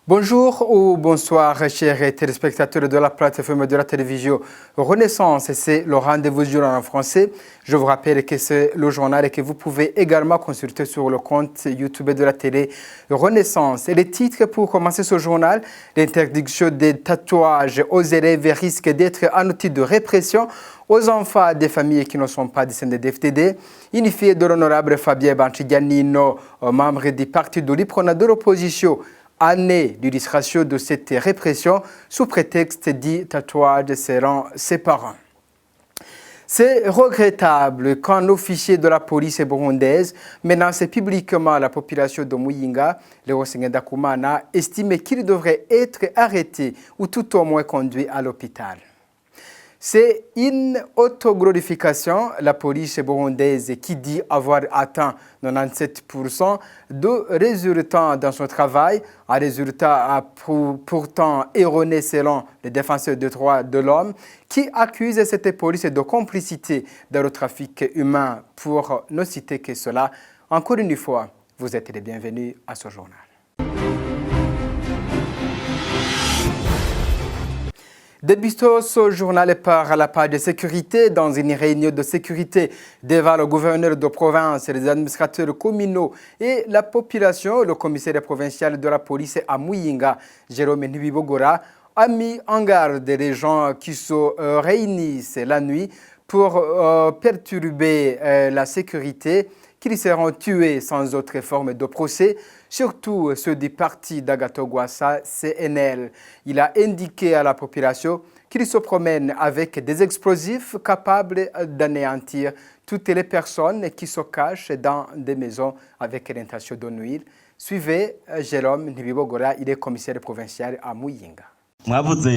Bonjour ou bonsoir, chers téléspectateurs de la plateforme de la télévision Renaissance. C'est le rendez-vous journal en français. Je vous rappelle que c'est le journal et que vous pouvez également consulter sur le compte YouTube de la télé Renaissance. Et les titres pour commencer ce journal: l'interdiction des tatouages aux élèves risque d'être un outil de répression aux enfants des familles qui ne sont pas descendants d'FTD. Unifié de l'honorable Fabien Banchiganino, membre du parti de l'IPRONA de l'opposition, année d'illustration de cette répression sous prétexte dit tatouage seront ses parents. C'est regrettable qu'un officier de la police burundaise menace publiquement la population de Muyinga. Léon Sengendakumana estime qu'il devrait être arrêté ou tout au moins conduit à l'hôpital. C'est une autoglorification, la police burundaise qui dit avoir atteint 97% de résultats dans son travail, un résultat pourtant erroné selon les défenseurs des droits de l'homme, qui accusent cette police de complicité dans le trafic humain. Pour ne citer que cela, encore une fois, vous êtes les bienvenus à ce journal. Débutons ce journal par la page de sécurité. Dans une réunion de sécurité devant le gouverneur de province, les administrateurs communaux et la population, le commissaire provincial de la police à Muyinga, Jérôme Nibibogora, a mis en garde les gens qui se réunissent la nuit pour perturber la sécurité, qu'ils seront tués sans autre forme de procès, surtout ceux du parti d'Agatogwassa, CNL. Il a indiqué à la population qu'ils se promènent avec des explosifs capables d'anéantir toutes les personnes qui se cachent dans des maisons avec l'intention de nuire. Suivez Jérôme Nibibogora, il est commissaire provincial à Muyinga. Vous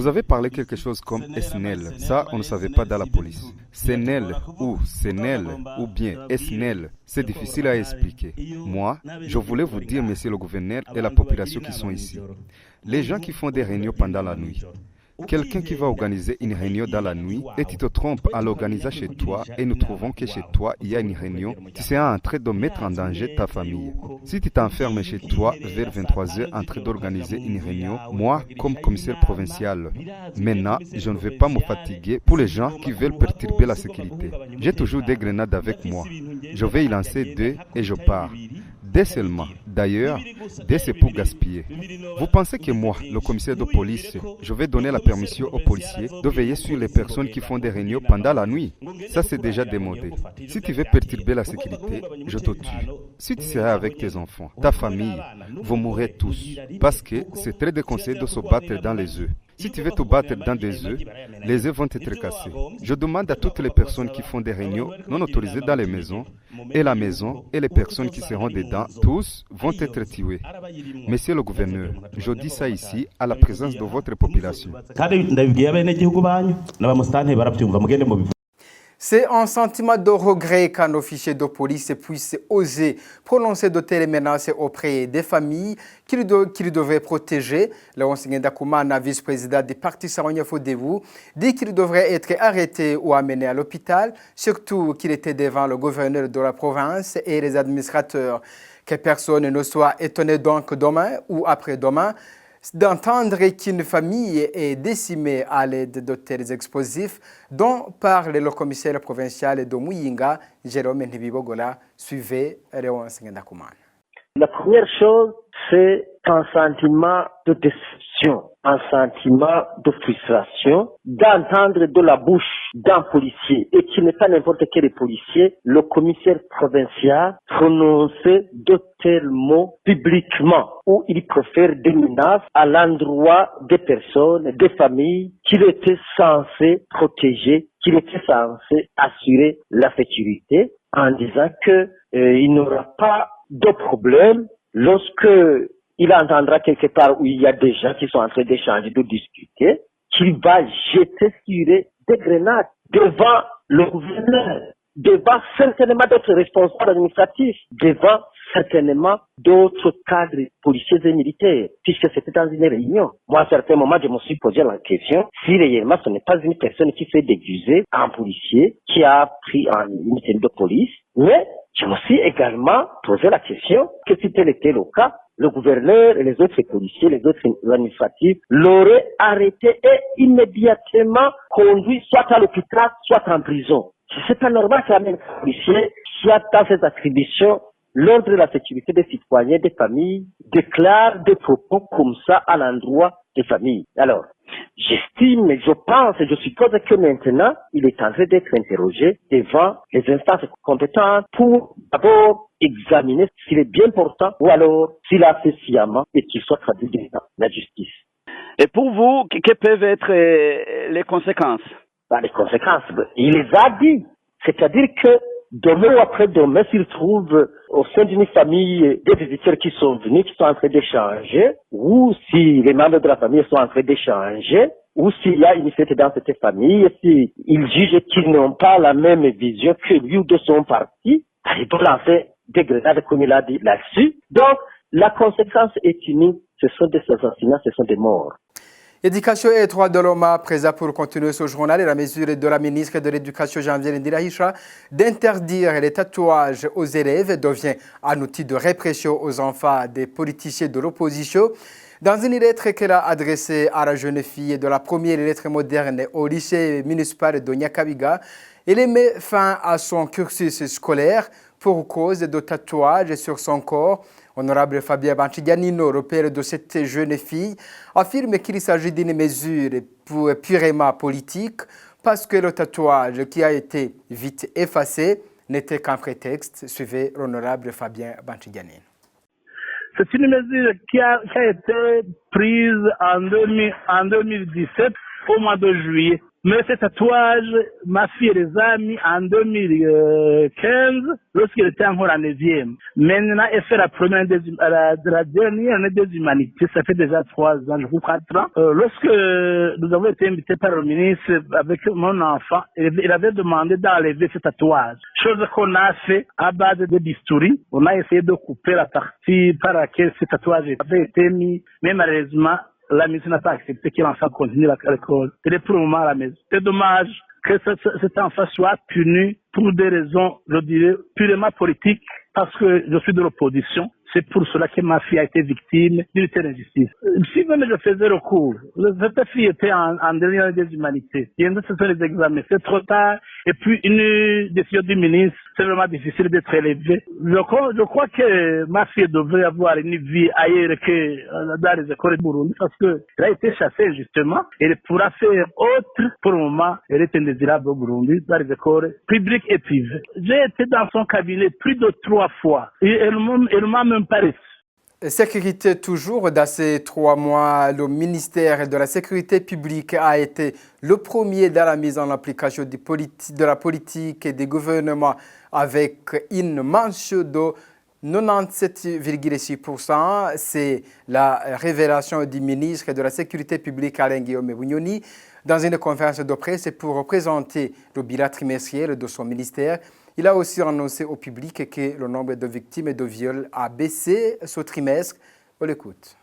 avez parlé quelque chose comme SNL. Ça, on ne savait pas dans la police. SNL ou SNL ou bien SNL, c'est difficile à expliquer. Moi, je voulais vous dire, monsieur le gouverneur et la population qui sont ici, les gens qui font des réunions pendant la nuit, quelqu'un qui va organiser une réunion dans la nuit et tu te trompes en l'organisant chez toi et nous trouvons que chez toi il y a une réunion, tu seras en train de mettre en danger ta famille. Si tu t'enfermes chez toi vers 23h en train d'organiser une réunion, moi comme commissaire provincial, maintenant je ne vais pas me fatiguer pour les gens qui veulent perturber la sécurité. J'ai toujours des grenades avec moi. Je vais y lancer 2 et je pars. 2 seulement. D'ailleurs, 2 c'est pour gaspiller. Vous pensez que moi, le commissaire de police, je vais donner la permission aux policiers de veiller sur les personnes qui font des réunions pendant la nuit? Ça, c'est déjà démodé. Si tu veux perturber la sécurité, je te tue. Si tu seras avec tes enfants, ta famille, vous mourrez tous. Parce que c'est très déconseillé de se battre dans les œufs. Si tu veux te battre dans des œufs, les œufs vont être cassés. Je demande à toutes les personnes qui font des réunions non autorisées dans les maisons, et la maison et les personnes qui seront dedans, tous vont être tués. Monsieur le gouverneur, je dis ça ici à la présence de votre population. C'est un sentiment de regret qu'un officier de police puisse oser prononcer de telles menaces auprès des familles qu'il devrait protéger. Léon Sengendakumana, vice-président du parti Saronyafo-Devu, dit qu'il devrait être arrêté ou amené à l'hôpital, surtout qu'il était devant le gouverneur de la province et les administrateurs. Que personne ne soit étonné donc demain ou après-demain d'entendre qu'une famille est décimée à l'aide de tels explosifs dont parle le commissaire provincial de Muyinga, Jérôme Ntibibogola. Suivez Léon Sengendakumana. La première chose, c'est un sentiment de déception, un sentiment de frustration d'entendre de la bouche d'un policier, et qui n'est pas n'importe quel policier, le commissaire provincial, prononcer de tels mots publiquement, où il préfère des menaces à l'endroit des personnes, des familles qu'il était censé protéger, qu'il était censé assurer la sécurité, en disant que il n'aura pas de problème lorsque il entendra quelque part où il y a des gens qui sont en train d'échanger, de discuter, qu'il va jeter sur des grenades devant le gouverneur, devant certainement d'autres responsables administratifs, devant certainement d'autres cadres policiers et militaires, puisque c'était dans une réunion. Moi, à certains moments, je me suis posé la question si réellement ce n'est pas une personne qui s'est déguisée en policier, qui a pris une tenue de police, mais Je me suis également posé la question que si tel était le cas, le gouverneur et les autres policiers, les autres administratifs l'auraient arrêté et immédiatement conduit soit à l'hôpital, soit en prison. C'est pas normal qu'un même policier soit dans ses attributions l'ordre de la sécurité des citoyens, des familles, déclare des propos comme ça à l'endroit des familles. Alors, j'estime, je pense et je suppose que maintenant, il est en train d'être interrogé devant les instances compétentes pour d'abord examiner s'il est bien portant ou alors s'il a fait sciemment et qu'il soit traduit devant la justice. Et pour vous, quelles peuvent être les conséquences? Les conséquences, il les a dit. C'est-à-dire que demain ou après-demain, s'il trouve au sein d'une famille des visiteurs qui sont venus, qui sont en train d'échanger, ou si les membres de la famille sont en train d'échanger, ou s'il y a une fête dans cette famille, s'ils jugent qu'ils n'ont pas la même vision que lui ou de son parti, il peut lancer des grenades comme il a dit là-dessus. Donc, la conséquence est unique, ce sont des assassinats, ce sont des morts. Éducation et droits de l'homme présent pour continuer ce journal et la mesure de la ministre de l'Éducation Janvier Ndirahisha d'interdire les tatouages aux élèves devient un outil de répression aux enfants des politiciens de l'opposition. Dans une lettre qu'elle a adressée à la jeune fille de la première lettre moderne au lycée municipal de Nyakabiga, elle met fin à son cursus scolaire pour cause de tatouages sur son corps. Honorable Fabien Banchiganino, le père de cette jeune fille, affirme qu'il s'agit d'une mesure purement politique parce que le tatouage qui a été vite effacé n'était qu'un prétexte, suivait l'honorable Fabien Banchiganino. C'est une mesure qui a été prise en 2017 au mois de juillet. Mais ce tatouage, ma fille les a mis en 2015 lorsqu'elle était encore en 9e. Maintenant, elle fait la première la dernière année des humanités. Ça fait déjà 3 ans, je crois 4 ans. Lorsque nous avons été invités par le ministre avec mon enfant, il avait demandé d'enlever ce tatouage. Chose qu'on a fait à base de bistouri. On a essayé de couper la partie par laquelle ce tatouage avait été mis. Mais malheureusement, la ministre n'a pas accepté que l'enfant continue à l'école. Il est pour le moment à la maison. C'est dommage que cet enfant soit puni pour des raisons, je dirais, purement politiques, parce que je suis de l'opposition. C'est pour cela que ma fille a été victime d'une telle injustice. Si même je faisais recours, cette fille était en dernière année des humanités. Il y a une session des examens, c'est trop tard. Et puis une décision du ministre, c'est vraiment difficile d'être élevée. Je crois que ma fille devrait avoir une vie ailleurs que dans les écoles de Burundi parce qu'elle a été chassée justement. Elle pourra faire autre. Pour le moment, elle est indésirable au Burundi, dans les écoles publiques et privées. J'ai été dans son cabinet plus de 3 fois. Et elle m'a même pas reçu. Sécurité toujours, dans ces 3 mois, le ministère de la Sécurité publique a été le premier dans la mise en application de la politique et des gouvernements avec une manche de 97,6%. C'est la révélation du ministre de la Sécurité publique Alain Guillaume Bunyoni dans une conférence de presse pour présenter le bilan trimestriel de son ministère. Il a aussi annoncé au public que le nombre de victimes de viol a baissé ce trimestre. On l'écoute.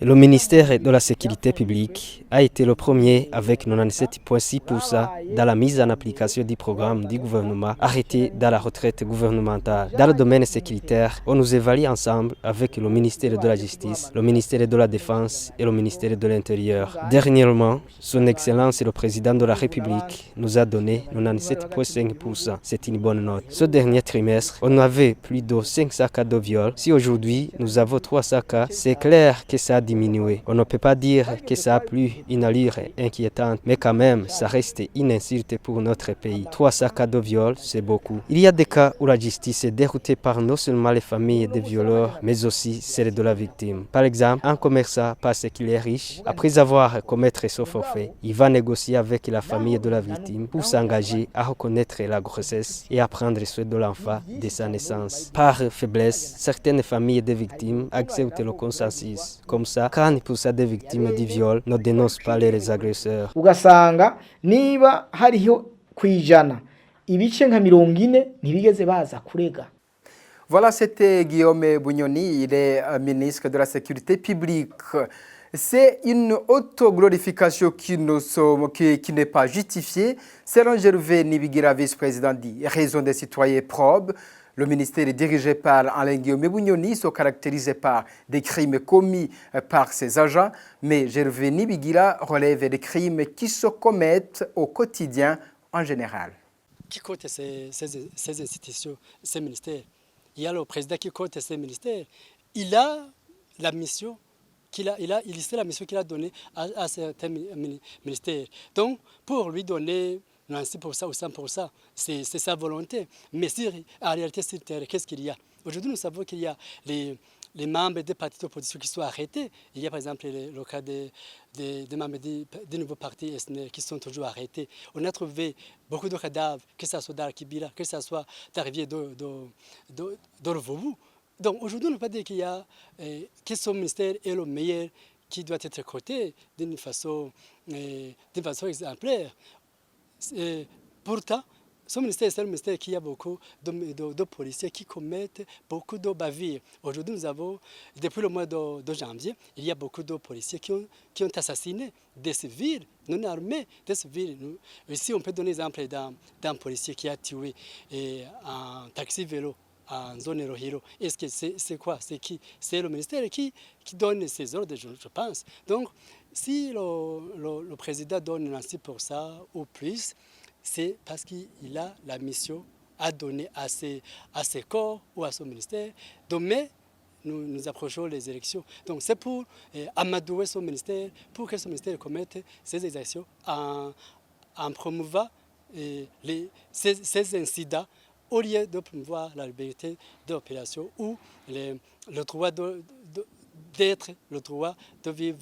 Le ministère de la Sécurité publique a été le premier avec 97,6% dans la mise en application du programme du gouvernement arrêté dans la retraite gouvernementale. Dans le domaine sécuritaire, on nous évalue ensemble avec le ministère de la Justice, le ministère de la Défense et le ministère de l'Intérieur. Dernièrement, Son Excellence le Président de la République nous a donné 97,5%. C'est une bonne note. Ce dernier trimestre, on avait plus de 500 cas de viol. Si aujourd'hui, nous avons 300 cas, c'est clair que ça a diminué. On ne peut pas dire que ça a plus une allure inquiétante, mais quand même, ça reste une insulte pour notre pays. 300 cas de viol, c'est beaucoup. Il y a des cas où la justice est déroutée par non seulement les familles des violeurs, mais aussi celles de la victime. Par exemple, un commerçant, parce qu'il est riche, après avoir commettre ce forfait, il va négocier avec la famille de la victime pour s'engager à reconnaître la grossesse et à prendre soin de l'enfant dès sa naissance. Par faiblesse, certaines familles des victimes acceptent le consensus. Comme ça, 40% des victimes du viol ne dénoncent pas les agresseurs. Ugasanga niba hariho kwijana ibice nka 40 ntibigeze baza kurega. Voilà, c'était Guillaume Bunyoni, il est ministre de la Sécurité publique. C'est une autoglorification qui n'est pas justifiée, selon Gervais Nibigira, vice-président du Réseau des citoyens probes. Le ministère est dirigé par Alain Guillaume Bougnoni, sont caractérisés par des crimes commis par ses agents, mais Gervais Nibigira relève des crimes qui se commettent au quotidien en général. Qui compte ces institutions, ces ministères? Il y a le président qui compte ces ministères. Il a la mission il sait la mission qu'il a donnée à certains ministères. Donc, pour lui donner 96% ou 100%, c'est sa volonté. Mais en réalité, sur le terrain, qu'est-ce qu'il y a? Aujourd'hui, nous savons qu'il y a les membres des partis d'opposition qui sont arrêtés. Il y a par exemple le cas des membres des nouveaux partis SNL qui sont toujours arrêtés. On a trouvé beaucoup de cadavres, que ce soit d'Arkibila, que ce soit d'Arrivier d'Orvobou. Donc aujourd'hui, on ne peut pas dire que son ministère est le meilleur qui doit être coté d'une façon exemplaire. Pourtant, son ministère, c'est le ministère qui a beaucoup de policiers qui commettent beaucoup de bavures. Aujourd'hui, nous avons, depuis le mois de janvier, il y a beaucoup de policiers qui ont assassiné des civils non armés, des civils. Ici, on peut donner l'exemple d'un policier qui a tué un taxi-vélo en zone Hirohiro. Est-ce que c'est quoi? C'est qui? C'est le ministère qui donne ces ordres, je pense. Donc, si le président donne 96% ou plus, c'est parce qu'il a la mission à donner à ses corps ou à son ministère. Demain, nous approchons les élections. Donc, c'est pour amadouer son ministère, pour que son ministère commette ces exactions en promouvant ces incidents, au lieu de promouvoir la liberté d'opération ou le droit d'être, le droit de vivre.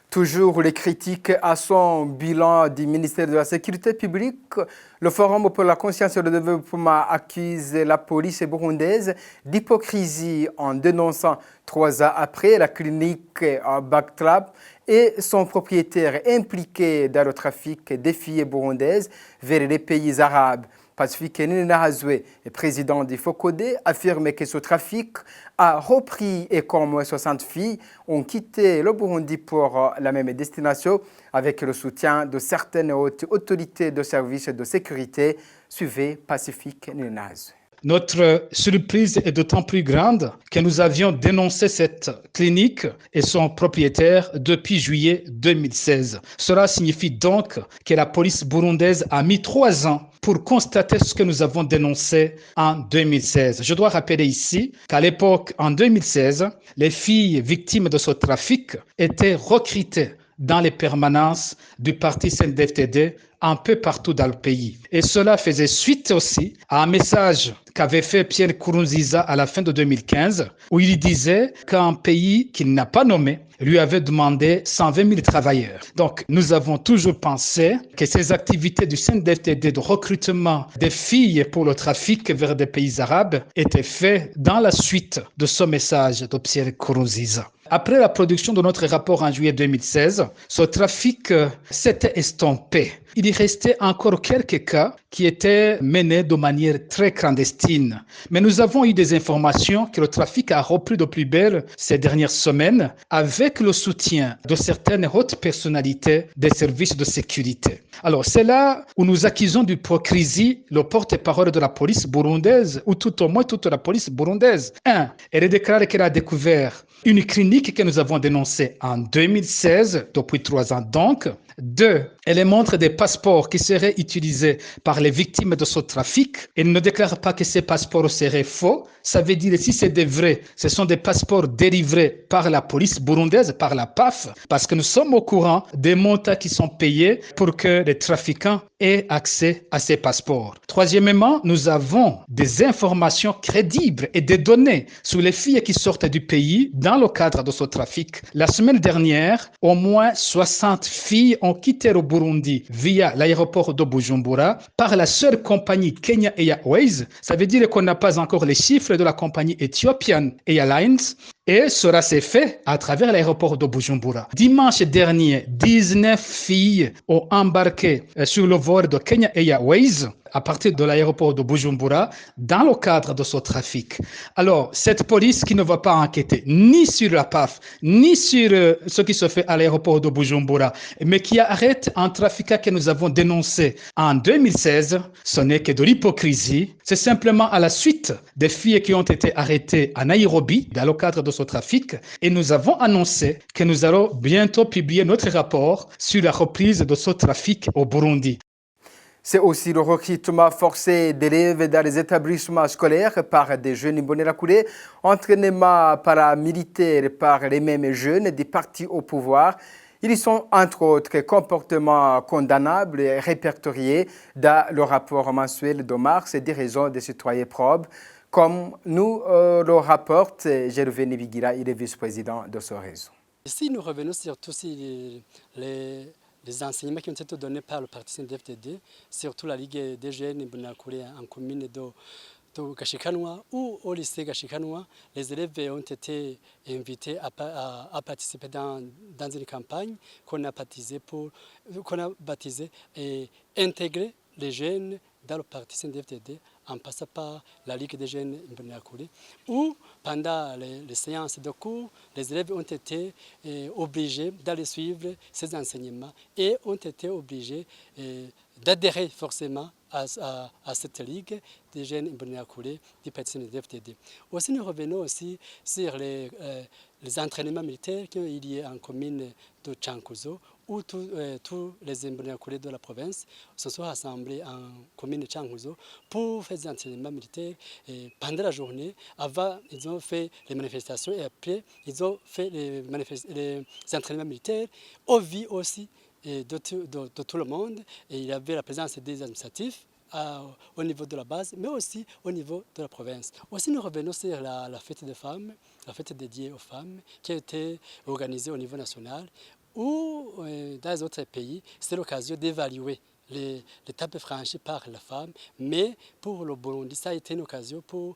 Toujours les critiques à son bilan du ministère de la Sécurité publique, le Forum pour la conscience et le développement accuse la police burundaise d'hypocrisie en dénonçant 3 ans après la clinique Backtrap et son propriétaire impliqué dans le trafic des filles burundaises vers les pays arabes. Pacifique Ninahazwe, président du FOCODE, affirme que ce trafic a repris et qu'au moins 60 filles ont quitté le Burundi pour la même destination avec le soutien de certaines autorités de services de sécurité. Suivez Pacifique Ninahazwe. Notre surprise est d'autant plus grande que nous avions dénoncé cette clinique et son propriétaire depuis juillet 2016. Cela signifie donc que la police burundaise a mis 3 ans pour constater ce que nous avons dénoncé en 2016. Je dois rappeler ici qu'à l'époque, en 2016, les filles victimes de ce trafic étaient recrutées dans les permanences du parti CNDD-FDD un peu partout dans le pays. Et cela faisait suite aussi à un message qu'avait fait Pierre Nkurunziza à la fin de 2015, où il disait qu'un pays qu'il n'a pas nommé lui avait demandé 120 000 travailleurs. Donc, nous avons toujours pensé que ces activités du CNDD-FDD de recrutement des filles pour le trafic vers des pays arabes étaient faites dans la suite de ce message de Pierre Nkurunziza. Après la production de notre rapport en juillet 2016, ce trafic s'était estompé. Il y restait encore quelques cas qui étaient menés de manière très clandestine. Mais nous avons eu des informations que le trafic a repris de plus belle ces dernières semaines avec le soutien de certaines hautes personnalités des services de sécurité. Alors, c'est là où nous accusons d'hypocrisie le porte-parole de la police burundaise, ou tout au moins toute la police burundaise. 1. Elle déclare qu'elle a découvert une clinique que nous avons dénoncée en 2016, depuis 3 ans donc. 2. Elle montre des passeports qui seraient utilisés par les victimes de ce trafic. Elle ne déclare pas que ces passeports seraient faux. Ça veut dire, si c'est des vrais, ce sont des passeports délivrés par la police burundaise, par la PAF, parce que nous sommes au courant des montants qui sont payés pour que les trafiquants aient accès à ces passeports. Troisièmement, nous avons des informations crédibles et des données sur les filles qui sortent du pays dans le cadre de ce trafic. La semaine dernière, au moins 60 filles ont quitté le Burundi via l'aéroport de Bujumbura par la seule compagnie Kenya Airways. Ça veut dire qu'on n'a pas encore les chiffres de la compagnie Ethiopian Airlines. Et cela s'est fait à travers l'aéroport de Bujumbura. Dimanche dernier, 19 filles ont embarqué sur le vol de Kenya Airways à partir de l'aéroport de Bujumbura dans le cadre de ce trafic. Alors, cette police qui ne va pas enquêter ni sur la PAF, ni sur ce qui se fait à l'aéroport de Bujumbura, mais qui arrête un trafiquant que nous avons dénoncé en 2016, ce n'est que de l'hypocrisie. C'est simplement à la suite des filles qui ont été arrêtées à Nairobi dans le cadre de ce trafic, et nous avons annoncé que nous allons bientôt publier notre rapport sur la reprise de ce trafic au Burundi. C'est aussi le recrutement forcé d'élèves dans les établissements scolaires par des jeunes Imbonerakure, entraînement paramilitaire par les mêmes jeunes des partis au pouvoir. Ils sont entre autres comportements condamnables et répertoriés dans le rapport mensuel de mars des raisons des citoyens probes, comme nous le rapporte Gervais Nibigira, il est vice-président de ce réseau. Si nous revenons sur tous les enseignements qui ont été donnés par le parti CNDD-FDD, surtout la Ligue des jeunes Imbonerakure en commune de Gashikanwa ou au lycée Gashikanwa, les élèves ont été invités à participer dans une campagne qu'on a baptisée et intégrer les jeunes dans le parti CNDD-FDD en passant par la Ligue des jeunes Imbonerakure, où pendant les séances de cours, les élèves ont été obligés d'aller suivre ces enseignements et ont été obligés d'adhérer forcément à cette Ligue des jeunes Imbonerakure du parti CNDD-FDD. Aussi, nous revenons aussi sur les entraînements militaires qu'il y a en commune de Chankuzo, où tous les Imbonerakure de la province se sont rassemblés en commune de Chankuzo pour faire des entraînements militaires. Et pendant la journée, avant, ils ont fait les manifestations et après, ils ont fait les entraînements militaires au vu aussi de tout le monde. Et il y avait la présence des administratifs au niveau de la base, mais aussi au niveau de la province. Aussi, nous revenons sur la fête des femmes, la fête dédiée aux femmes, qui a été organisée au niveau national, ou dans les autres pays, c'est l'occasion d'évaluer l'étape franchie par la femme, mais pour le Burundi, ça a été une occasion pour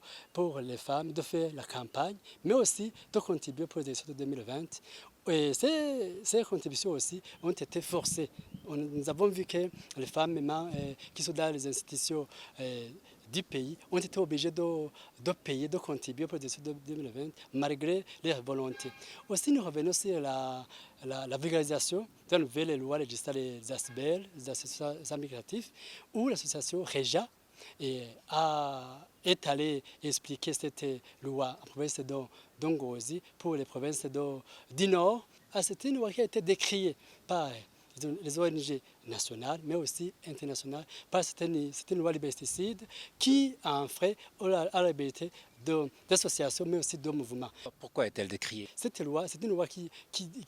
les femmes de faire la campagne, mais aussi de contribuer pour les élections de 2020. Et ces contributions aussi ont été forcées. Nous avons vu que les femmes qui sont dans les institutions du pays ont été obligés de payer, de contribuer pour les élections de 2020, malgré leur volonté. Aussi, nous revenons sur la vulgarisation de la nouvelle loi législative des ASBL, des associations migratives, où l'association REJA est allée expliquer cette loi en province d'Ongozi pour les provinces du Nord. C'est une loi qui a été décriée par les ONG nationales, mais aussi internationales, parce que c'est une loi liberticide qui enfreint à la liberté d'association, mais aussi de mouvement. Pourquoi est-elle décriée? Cette loi, c'est une loi qui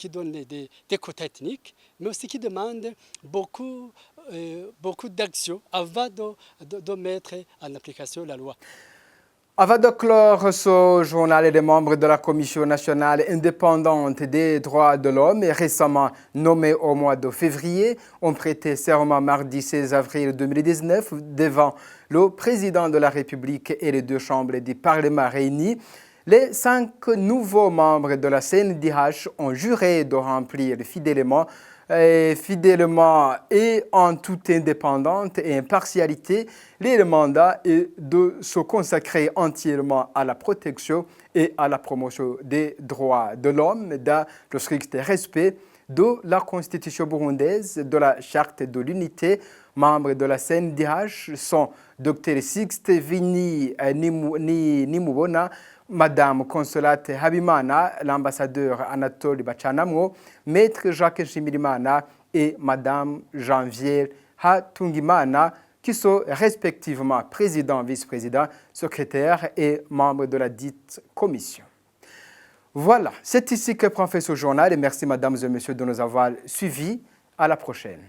donne des quotas ethniques, mais aussi qui demande beaucoup d'actions avant de mettre en application la loi. Avant de clore ce journal, les membres de la Commission nationale indépendante des droits de l'homme, récemment nommés au mois de février, ont prêté serment mardi 16 avril 2019 devant le président de la République et les deux chambres du Parlement réunis. Les 5 nouveaux membres de la CNDH ont juré de remplir fidèlement et en toute indépendance et impartialité les mandats et de se consacrer entièrement à la protection et à la promotion des droits de l'homme dans le strict respect de la Constitution burundaise, de la Charte de l'unité. Membres de la CNDH sont Dr Sixte Vini Nimubona, Madame Consolate Habimana, l'ambassadeur Anatole Bachanamwo, Maître Jacques Nshimirimana et Madame Janvière Hatungimana, qui sont respectivement président, vice-président, secrétaire et membre de la dite commission. Voilà, c'est ici que prend fin ce journal et merci mesdames et messieurs de nous avoir suivis. À la prochaine.